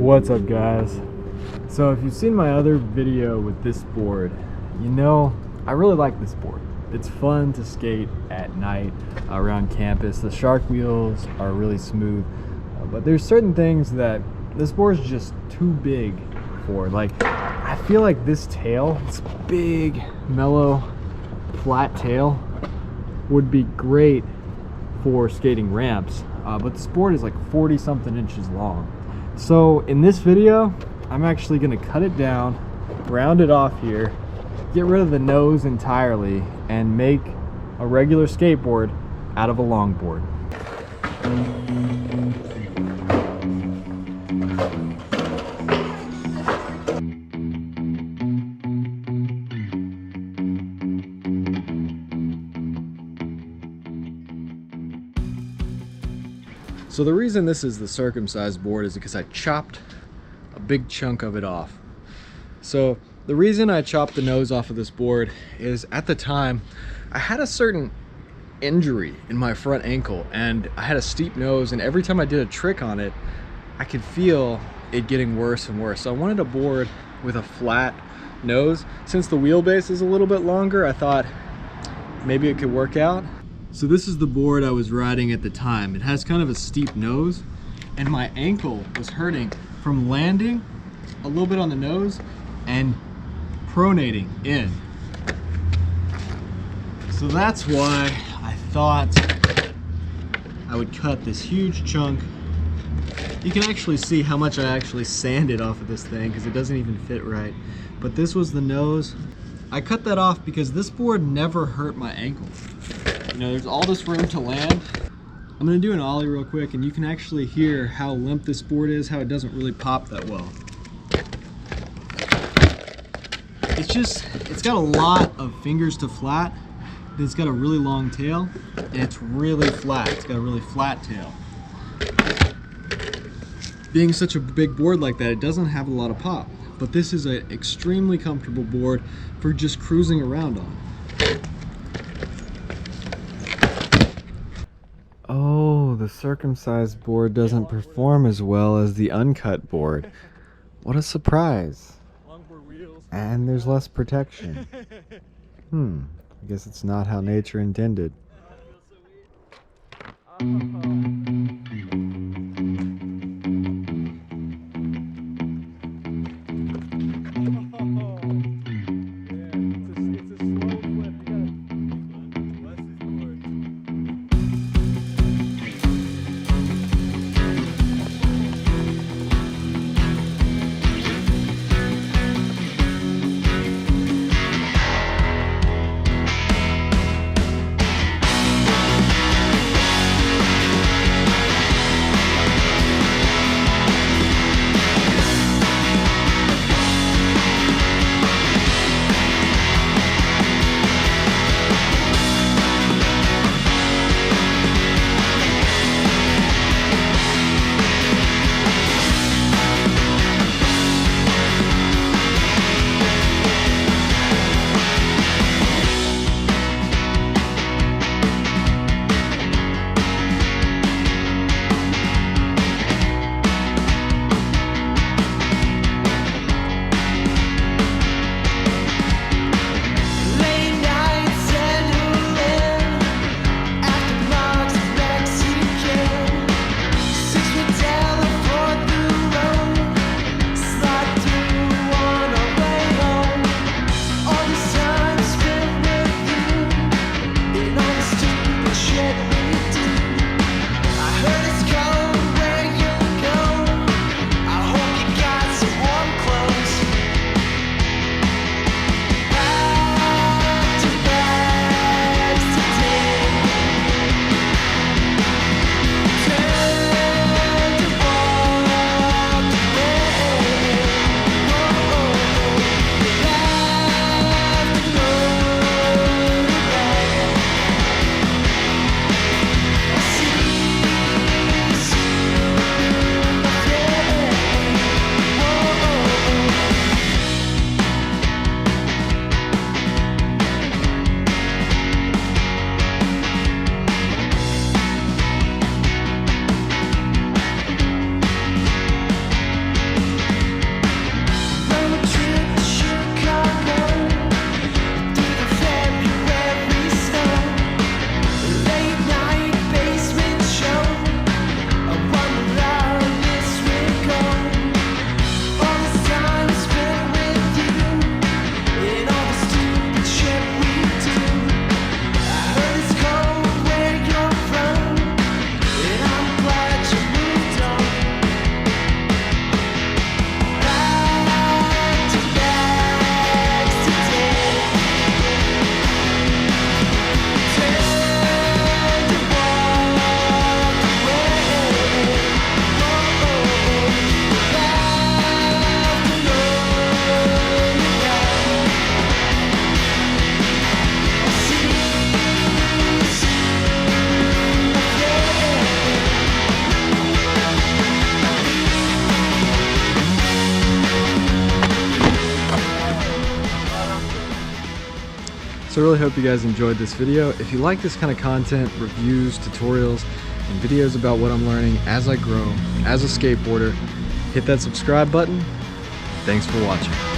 What's up, guys? So if you've seen my other video with this board, you know I really like this board. It's fun to skate at night around campus. The shark wheels are really smooth, but there's certain things that this board is just too big for. Like, I feel like this tail, this big, mellow, flat tail, would be great for skating ramps, but this board is like 40 something inches long. So in this video, I'm actually going to cut it down, round it off here, get rid of the nose entirely, and make a regular skateboard out of a longboard. So the reason this is the circumcised board is because I chopped a big chunk of it off. So the reason I chopped the nose off of this board is at the time I had a certain injury in my front ankle and I had a steep nose, and every time I did a trick on it I could feel it getting worse and worse. So I wanted a board with a flat nose. Since the wheelbase is a little bit longer, I thought maybe it could work out. So this is the board I was riding at the time. It has kind of a steep nose, and my ankle was hurting from landing a little bit on the nose and pronating in. So that's why I thought I would cut this huge chunk. You can actually see how much I actually sanded off of this thing because it doesn't even fit right. But this was the nose. I cut that off because this board never hurt my ankle. You know, there's all this room to land. I'm gonna do an ollie real quick and you can actually hear how limp this board is, how it doesn't really pop that well. It's got a lot of fingers to flat, but it's got a really long tail, and it's really flat. It's got a really flat tail. Being such a big board like that, it doesn't have a lot of pop, but this is an extremely comfortable board for just cruising around on. Oh, the circumcised board doesn't perform as well as the uncut board. What a surprise. And there's less protection. I guess it's not how nature intended. So I really hope you guys enjoyed this video. If you like this kind of content, reviews, tutorials, and videos about what I'm learning as I grow as a skateboarder, hit that subscribe button. Thanks for watching.